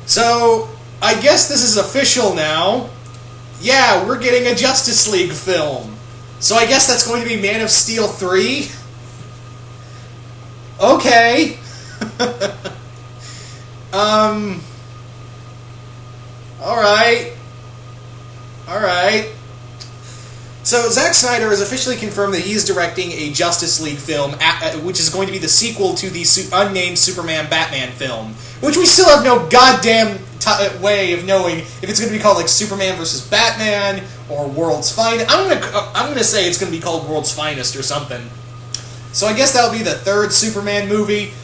So, I guess this is official now. Yeah, we're getting a Justice League film. So I guess that's going to be Man of Steel 3? Okay. Alright. So, Zack Snyder has officially confirmed that he's directing a Justice League film, which is going to be the sequel to the unnamed Superman-Batman film, which we still have no goddamn way of knowing if it's going to be called, like, Superman vs. Batman, or World's Finest. I'm gonna say it's going to be called World's Finest or something. So I guess that'll be the third Superman movie.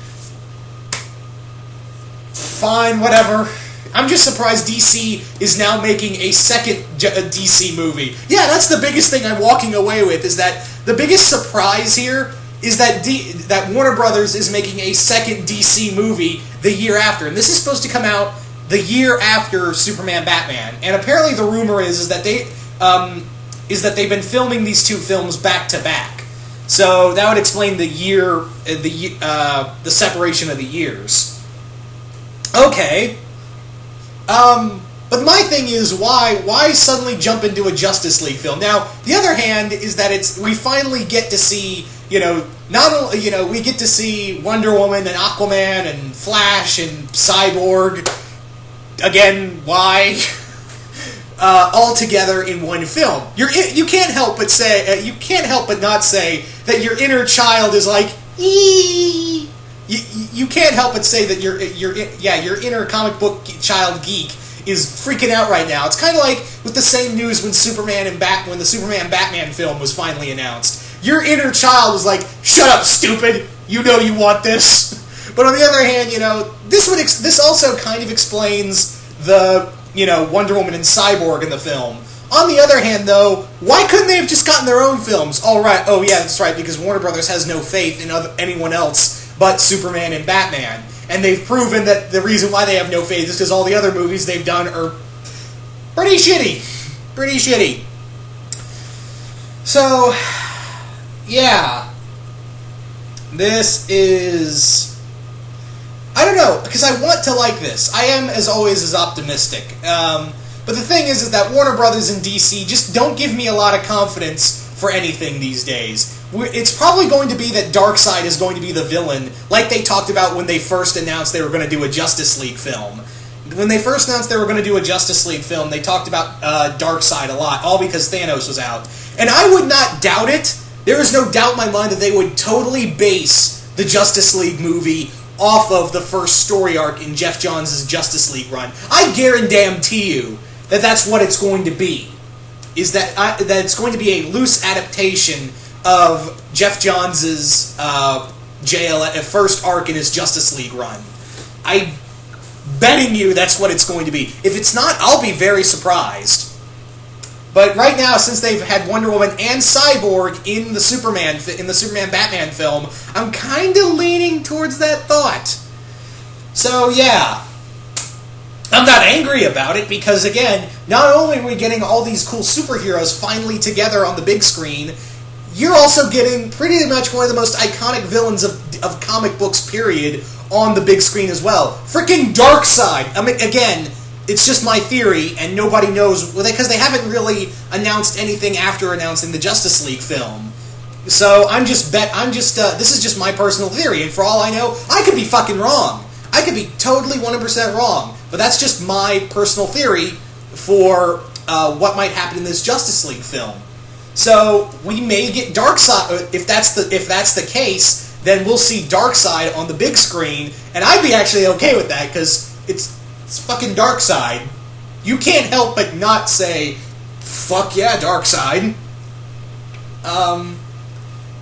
Fine, whatever. I'm just surprised DC is now making a second DC movie. Yeah, that's the biggest thing I'm walking away with, is that the biggest surprise here is that that Warner Brothers is making a second DC movie the year after. And this is supposed to come out the year after Superman Batman. And apparently the rumor is that they've been filming these two films back to back. So that would explain the separation of the years. Okay. But my thing is, why suddenly jump into a Justice League film? Now, the other hand is that we finally get to see, we get to see Wonder Woman and Aquaman and Flash and Cyborg. Again, why? All together in one film. You can't help but not say that your inner child is like, eee. You can't help but say that your inner comic book child geek is freaking out right now. It's kind of like with the same news when when the Superman Batman film was finally announced. Your inner child was like, "Shut up, stupid! You know you want this." But on the other hand, this also kind of explains the Wonder Woman and Cyborg in the film. On the other hand, though, why couldn't they have just gotten their own films? Oh yeah, that's right, because Warner Brothers has no faith in anyone else but Superman and Batman. And they've proven that the reason why they have no faith is because all the other movies they've done are pretty shitty. Pretty shitty. So, yeah. This is... I don't know, because I want to like this. I am, as always, as optimistic. But the thing is that Warner Brothers and DC just don't give me a lot of confidence for anything these days. It's probably going to be that Darkseid is going to be the villain, like they talked about when they first announced they were going to do a Justice League film. When they first announced they were going to do a Justice League film, they talked about Darkseid a lot, all because Thanos was out. And I would not doubt it. There is no doubt in my mind that they would totally base the Justice League movie off of the first story arc in Geoff Johns' Justice League run. I guarantee you that that's what it's going to be. Is that it's going to be a loose adaptation of Geoff Johns' first arc in his Justice League run. I'm betting you that's what it's going to be. If it's not, I'll be very surprised. But right now, since they've had Wonder Woman and Cyborg in the Superman Batman film, I'm kind of leaning towards that thought. So yeah, I'm not angry about it because, again, not only are we getting all these cool superheroes finally together on the big screen, you're also getting pretty much one of the most iconic villains of comic books, period, on the big screen as well. Freaking Darkseid! I mean, again, it's just my theory, and nobody knows, because they haven't really announced anything after announcing the Justice League film. So this is just my personal theory, and for all I know, I could be fucking wrong. I could be totally 100% wrong, but that's just my personal theory for what might happen in this Justice League film. So we may get Darkseid. If that's the case, then we'll see Darkseid on the big screen, and I'd be actually okay with that because it's fucking Darkseid. You can't help but not say, "Fuck yeah, Darkseid."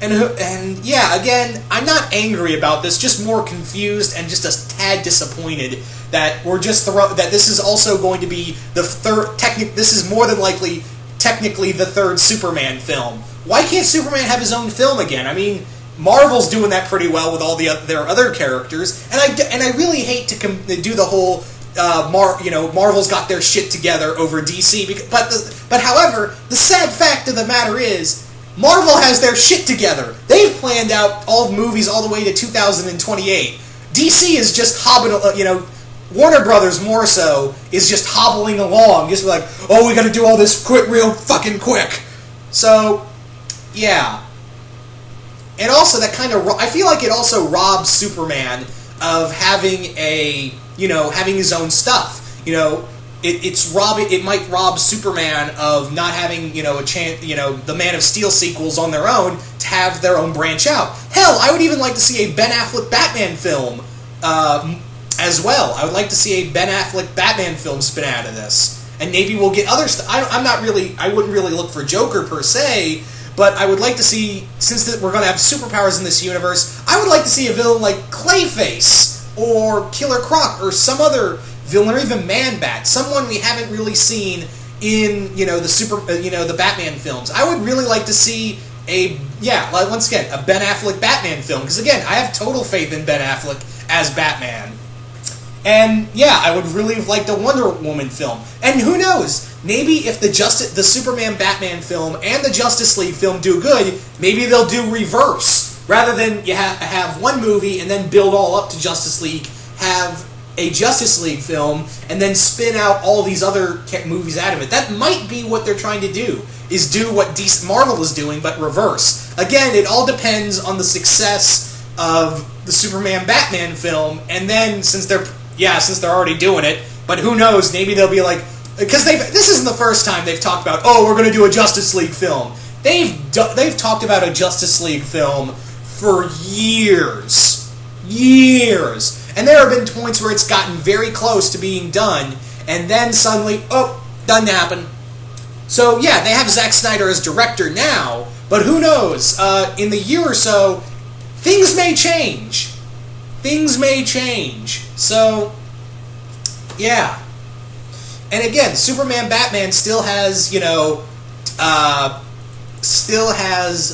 And yeah, again, I'm not angry about this, just more confused and just a tad disappointed that that this is also going to be the third. This is more than likely technically the third Superman film. Why can't Superman have his own film again? I mean, Marvel's doing that pretty well with all their other characters, and I really hate to do the whole Marvel's got their shit together over DC. But however, the sad fact of the matter is, Marvel has their shit together. They've planned out all movies all the way to 2028. DC is just Warner Brothers, more so, is just hobbling along, just like, oh, we gotta do all this real fucking quick. So, yeah. And also, that kind of, I feel like it also robs Superman of having having his own stuff. It might rob Superman of not having, a chance, the Man of Steel sequels on their own to have their own branch out. Hell, I would even like to see a Ben Affleck Batman film, as well. I would like to see a Ben Affleck Batman film spin out of this. And maybe we'll get other stuff. I wouldn't really look for Joker per se, but I would like to see, since we're going to have superpowers in this universe, I would like to see a villain like Clayface, or Killer Croc, or some other villain, or even Man-Bat, someone we haven't really seen in, the Batman films. I would really like to see once again, a Ben Affleck Batman film, because again, I have total faith in Ben Affleck as Batman. And yeah, I would really have liked a Wonder Woman film. And who knows, maybe if the Superman Batman film and the Justice League film do good, maybe they'll do reverse. Rather than you have one movie and then build all up to Justice League, have a Justice League film, and then spin out all these other movies out of it. That might be what they're trying to do, is do what Marvel is doing, but reverse. Again, it all depends on the success of the Superman Batman film, and then since they're already doing it, but who knows, maybe they'll be like, because this isn't the first time they've talked about, oh, we're going to do a Justice League film. They've talked about a Justice League film for years. And there have been points where it's gotten very close to being done, and then suddenly, oh, doesn't happen. So yeah, they have Zack Snyder as director now, but who knows, in the year or so, things may change. So, yeah. And again, Superman Batman still has,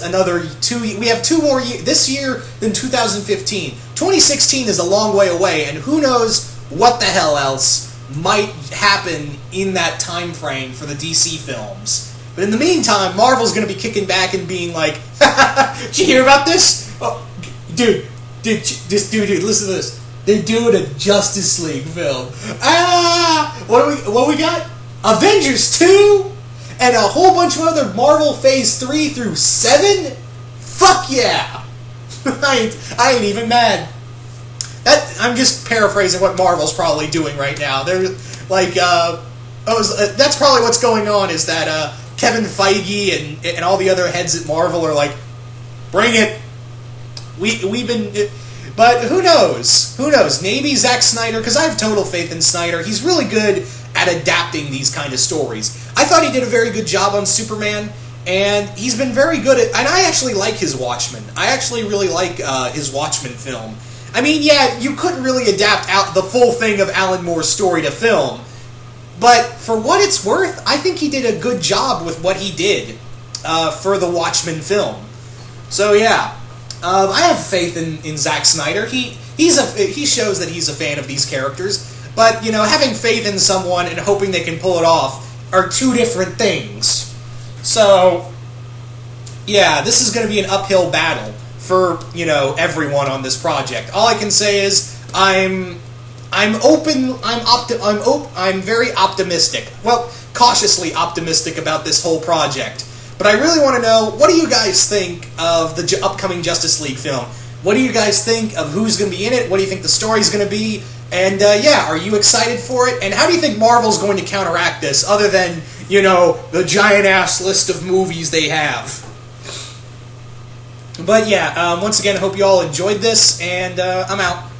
another 2 years. We have 2 more years this year than 2015. 2016 is a long way away, and who knows what the hell else might happen in that time frame for the DC films. But in the meantime, Marvel's going to be kicking back and being like, did you hear about this? Oh, dude, listen to this. They're doing a Justice League film. What we got? Avengers 2? And a whole bunch of other Marvel Phase 3 through 7? Fuck yeah! I ain't even mad. I'm just paraphrasing what Marvel's probably doing right now. They're like, that's probably what's going on, is that Kevin Feige and all the other heads at Marvel are like, bring it. We've been... But who knows? Maybe Zack Snyder, because I have total faith in Snyder. He's really good at adapting these kind of stories. I thought he did a very good job on Superman, and he's been very good at... And I actually like his Watchmen. I actually really like his Watchmen film. I mean, yeah, you couldn't really adapt out the full thing of Alan Moore's story to film, but for what it's worth, I think he did a good job with what he did for the Watchmen film. So yeah, I have faith in Zack Snyder. He shows that he's a fan of these characters, but having faith in someone and hoping they can pull it off are two different things. So yeah, this is going to be an uphill battle for everyone on this project. All I can say is I'm very optimistic. Well, cautiously optimistic about this whole project. But I really want to know, what do you guys think of the upcoming Justice League film? What do you guys think of who's going to be in it? What do you think the story's going to be? And are you excited for it? And how do you think Marvel's going to counteract this, other than, the giant-ass list of movies they have? But yeah, once again, I hope you all enjoyed this, and I'm out.